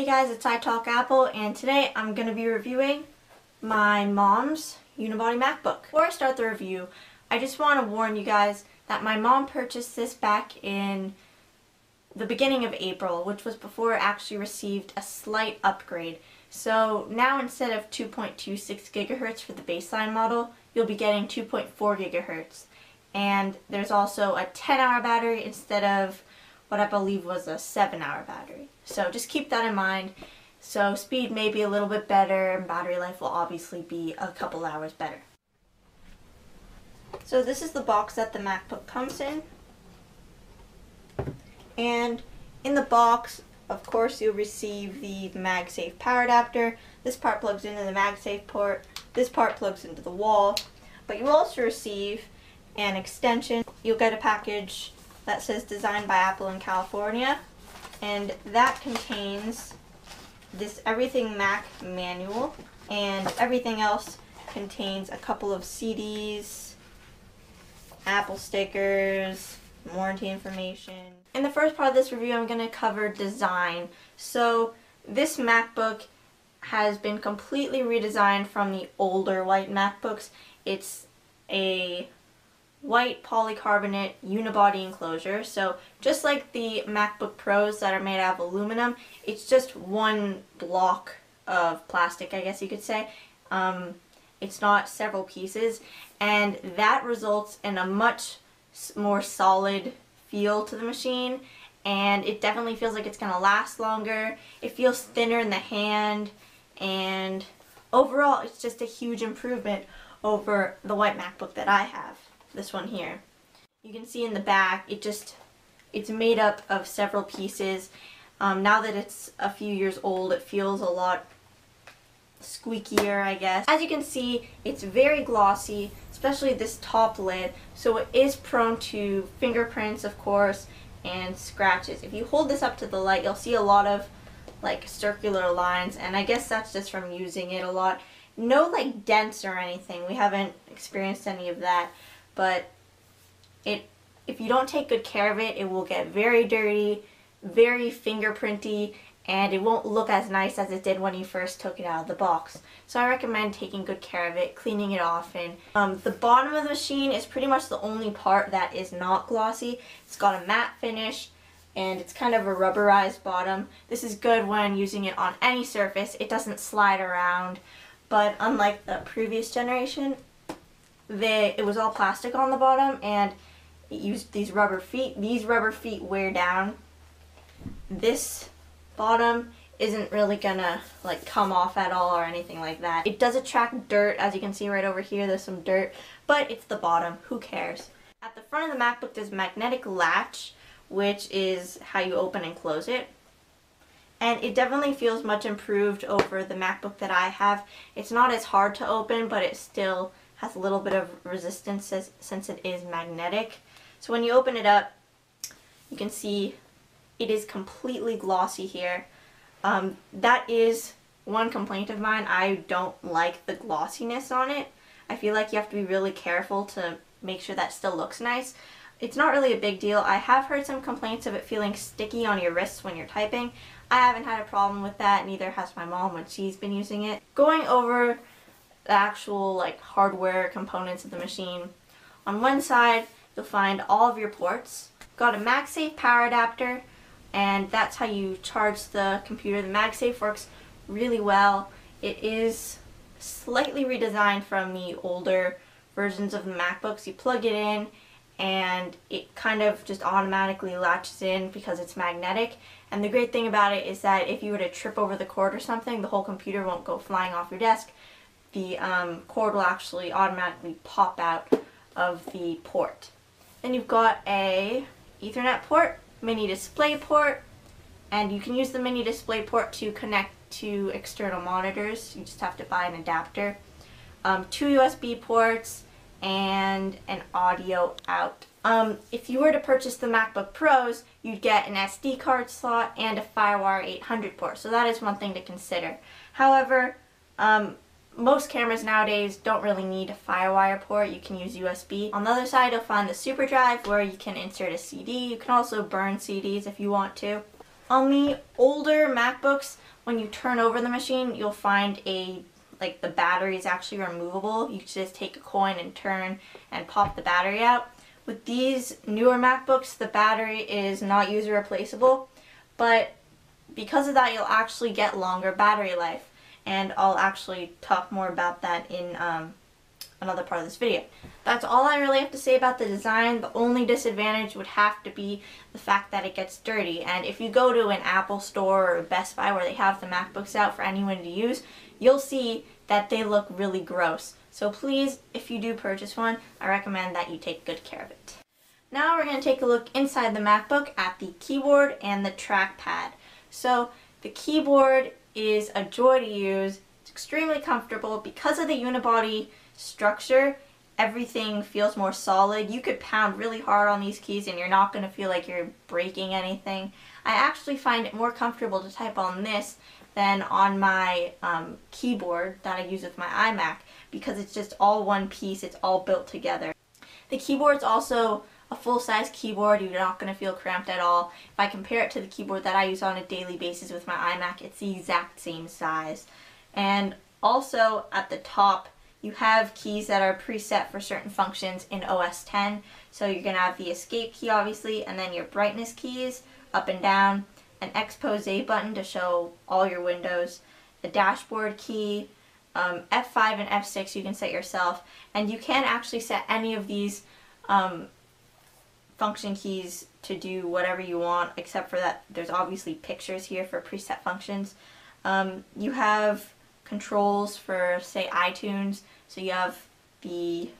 Hey guys, it's iTalk Apple, and today I'm going to be reviewing my mom's Unibody MacBook. Before I start the review, I just want to warn you guys that my mom purchased this back in the beginning of April, which was before it actually received a slight upgrade. So now instead of 2.26 gigahertz for the baseline model, you'll be getting 2.4 gigahertz. And there's also a 10-hour battery instead of what I believe was a 7-hour battery. So just keep that in mind. So speed may be a little bit better, and battery life will obviously be a couple hours better. So this is the box that the MacBook comes in. And in the box, of course, you'll receive the MagSafe power adapter. This part plugs into the MagSafe port. This part plugs into the wall. But you also receive an extension. You'll get a package that says designed by Apple in California, and that contains this Everything Mac manual, and everything else contains a couple of CDs, Apple stickers, warranty information. In the first part of this review, I'm going to cover design. So this MacBook has been completely redesigned from the older white MacBooks. It's a white polycarbonate unibody enclosure. So just like the MacBook Pros that are made out of aluminum, it's just one block of plastic, I guess you could say. It's not several pieces, and that results in a much more solid feel to the machine, and it definitely feels like it's going to last longer. It feels thinner in the hand, and overall it's just a huge improvement over the white MacBook that I have. This one here. You can see in the back, it's made up of several pieces. Now that it's a few years old, it feels a lot squeakier, I guess. As you can see, it's very glossy, especially this top lid, so it is prone to fingerprints, of course, and scratches. If you hold this up to the light, you'll see a lot of like circular lines, and I guess that's just from using it a lot. No like dents or anything. We haven't experienced any of that. But if you don't take good care of it, it will get very dirty, very fingerprinty, and it won't look as nice as it did when you first took it out of the box. So I recommend taking good care of it, cleaning it often. The bottom of the machine is pretty much the only part that is not glossy. It's got a matte finish, and it's kind of a rubberized bottom. This is good when using it on any surface. It doesn't slide around, but unlike the previous generation, it was all plastic on the bottom, and it used these rubber feet. These rubber feet wear down. This bottom isn't really gonna like come off at all or anything like that. It does attract dirt, as you can see right over here. There's some dirt, but it's the bottom. Who cares? At the front of the MacBook, there's a magnetic latch, which is how you open and close it. And it definitely feels much improved over the MacBook that I have. It's not as hard to open, but it still has a little bit of resistance since it is magnetic. So when you open it up, you can see it is completely glossy here. That is one complaint of mine. I don't like the glossiness on it. I feel like you have to be really careful to make sure that still looks nice. It's not really a big deal. I have heard some complaints of it feeling sticky on your wrists when you're typing. I haven't had a problem with that, neither has my mom when she's been using it. Going over the actual like hardware components of the machine. On one side, you'll find all of your ports. Got a MagSafe power adapter, and that's how you charge the computer. The MagSafe works really well. It is slightly redesigned from the older versions of the MacBooks. You plug it in, and it kind of just automatically latches in because it's magnetic. And the great thing about it is that if you were to trip over the cord or something, the whole computer won't go flying off your desk. The cord will actually automatically pop out of the port. Then you've got a Ethernet port, mini display port, and you can use the mini display port to connect to external monitors. You just have to buy an adapter. 2 USB ports, and an audio out. If you were to purchase the MacBook Pros, you'd get an SD card slot and a FireWire 800 port, so that is one thing to consider. However, most cameras nowadays don't really need a FireWire port. You can use USB. On the other side, you'll find the Super Drive where you can insert a CD. You can also burn CDs if you want to. On the older MacBooks, when you turn over the machine, you'll find like the battery is actually removable. You can just take a coin and turn and pop the battery out. With these newer MacBooks, the battery is not user replaceable, but because of that, you'll actually get longer battery life. And I'll actually talk more about that in another part of this video. That's all I really have to say about the design. The only disadvantage would have to be the fact that it gets dirty. And if you go to an Apple store or a Best Buy where they have the MacBooks out for anyone to use, you'll see that they look really gross. So please, if you do purchase one, I recommend that you take good care of it. Now we're going to take a look inside the MacBook at the keyboard and the trackpad. So the keyboard is a joy to use. It's extremely comfortable because of the unibody structure. Everything feels more solid. You could pound really hard on these keys and you're not going to feel like you're breaking anything. I actually find it more comfortable to type on this than on my keyboard that I use with my iMac because it's just all one piece. It's all built together. The keyboard's also a full-size keyboard. You're not going to feel cramped at all. If I compare it to the keyboard that I use on a daily basis with my iMac, it's the exact same size. And also at the top, you have keys that are preset for certain functions in OS X. So you're going to have the escape key, obviously, and then your brightness keys, up and down, an expose button to show all your windows, a dashboard key, F5 and F6 you can set yourself, and you can actually set any of these function keys to do whatever you want, except for that there's obviously pictures here for preset functions. You have controls for, say, iTunes. So you have the,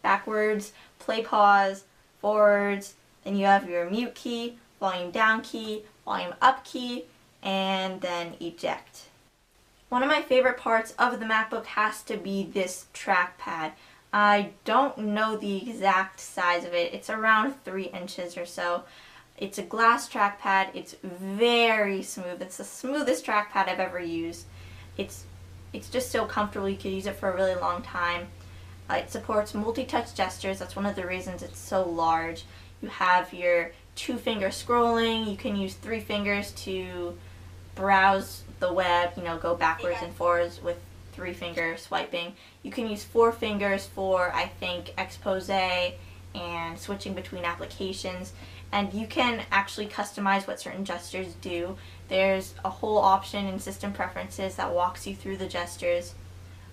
backwards, play pause, forwards, then you have your mute key, volume down key, volume up key, and then eject. One of my favorite parts of the MacBook has to be this trackpad. I don't know the exact size of it. It's around 3 inches or so. It's a glass trackpad. It's very smooth. It's the smoothest trackpad I've ever used. It's just so comfortable. You can use it for a really long time. It supports multi-touch gestures. That's one of the reasons it's so large. You have your 2-finger scrolling. You can use 3 fingers to browse the web, go backwards and forwards with 3-finger swiping. You can use 4 fingers for, I think, expose and switching between applications. And you can actually customize what certain gestures do. There's a whole option in system preferences that walks you through the gestures.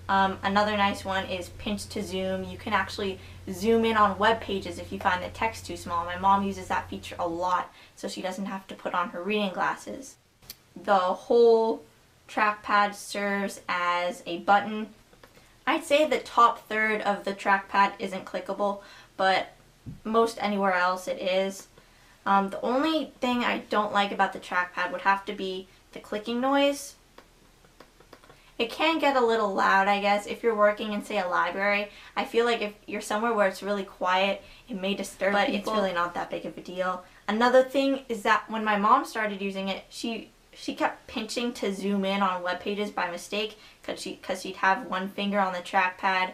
Another nice one is pinch to zoom. You can actually zoom in on web pages if you find the text too small. My mom uses that feature a lot so she doesn't have to put on her reading glasses. The whole trackpad serves as a button. I'd say the top third of the trackpad isn't clickable, but most anywhere else it is. The only thing I don't like about the trackpad would have to be the clicking noise. It can get a little loud, I guess, if you're working in, say, a library. I feel like if you're somewhere where it's really quiet, it may disturb people. But it's really not that big of a deal. Another thing is that when my mom started using it, she kept pinching to zoom in on web pages by mistake because she'd have one finger on the trackpad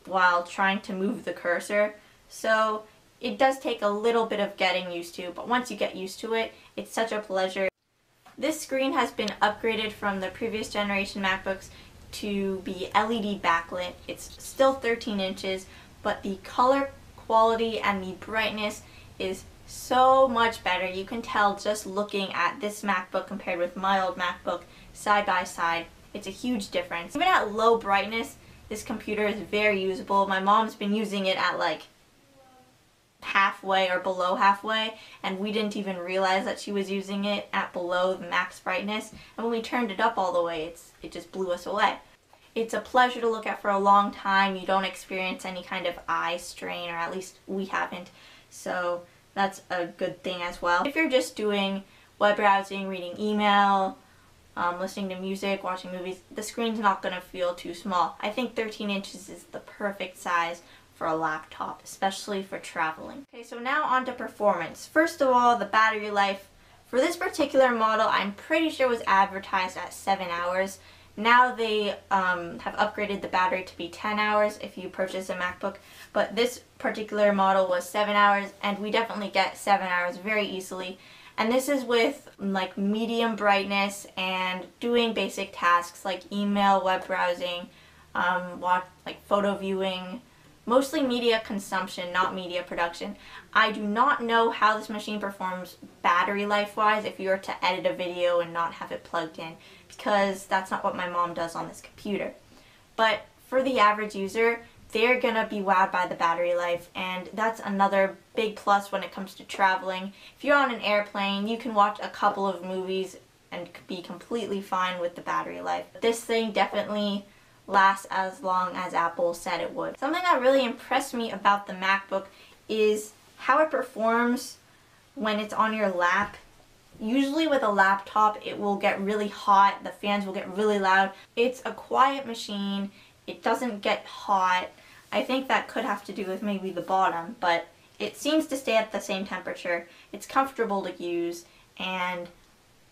while trying to move the cursor. So it does take a little bit of getting used to, but once you get used to it, it's such a pleasure. This screen has been upgraded from the previous generation MacBooks to be LED backlit. It's still 13 inches, but the color quality and the brightness is so much better. You can tell just looking at this MacBook compared with my old MacBook side by side. It's a huge difference. Even at low brightness, this computer is very usable. My mom's been using it at like halfway or below halfway, and we didn't even realize that she was using it at below the max brightness, and when we turned it up all the way, it just blew us away. It's a pleasure to look at for a long time. You don't experience any kind of eye strain, or at least we haven't, so that's a good thing as well. If you're just doing web browsing, reading email, listening to music, watching movies, the screen's not going to feel too small. I think 13 inches is the perfect size for a laptop, especially for traveling. Okay, so now on to performance. First of all, the battery life. For this particular model, I'm pretty sure was advertised at 7 hours. Now they have upgraded the battery to be 10 hours if you purchase a MacBook, but this particular model was 7 hours, and we definitely get 7 hours very easily. And this is with like medium brightness and doing basic tasks like email, web browsing, like photo viewing, mostly media consumption, not media production. I do not know how this machine performs battery life wise if you were to edit a video and not have it plugged in, because that's not what my mom does on this computer. But for the average user, they're gonna be wowed by the battery life, and that's another big plus when it comes to traveling. If you're on an airplane, you can watch a couple of movies and be completely fine with the battery life. This thing definitely lasts as long as Apple said it would. Something that really impressed me about the MacBook is how it performs when it's on your lap. Usually with a laptop, it will get really hot, the fans will get really loud. It's a quiet machine, it doesn't get hot. I think that could have to do with maybe the bottom, but it seems to stay at the same temperature. It's comfortable to use, and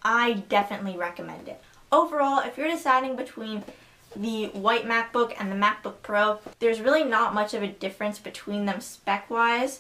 I definitely recommend it. Overall, if you're deciding between the white MacBook and the MacBook Pro, there's really not much of a difference between them spec-wise.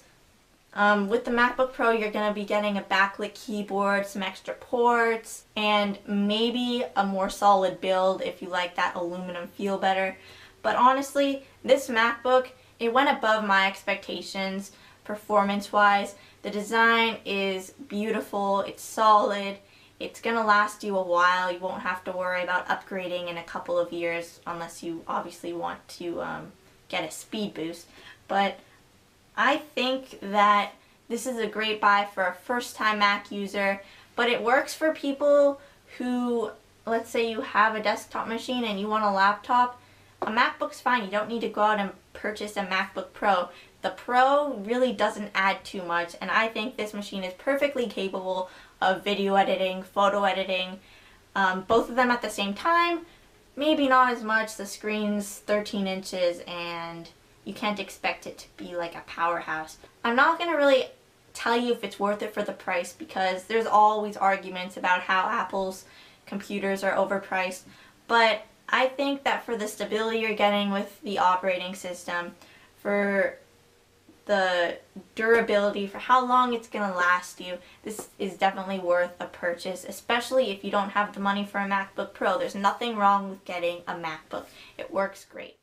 With the MacBook Pro, you're going to be getting a backlit keyboard, some extra ports, and maybe a more solid build if you like that aluminum feel better. But honestly, this MacBook, it went above my expectations performance-wise. The design is beautiful, it's solid, it's going to last you a while. You won't have to worry about upgrading in a couple of years unless you obviously want to get a speed boost. But I think that this is a great buy for a first-time Mac user, but it works for people who, let's say you have a desktop machine and you want a laptop. A MacBook's fine. You don't need to go out and purchase a MacBook Pro. The Pro really doesn't add too much, and I think this machine is perfectly capable of video editing, photo editing, both of them at the same time. Maybe not as much. The screen's 13 inches and you can't expect it to be like a powerhouse. I'm not going to really tell you if it's worth it for the price, because there's always arguments about how Apple's computers are overpriced, but I think that for the stability you're getting with the operating system, for the durability, for how long it's going to last you, this is definitely worth a purchase, especially if you don't have the money for a MacBook Pro. There's nothing wrong with getting a MacBook. It works great.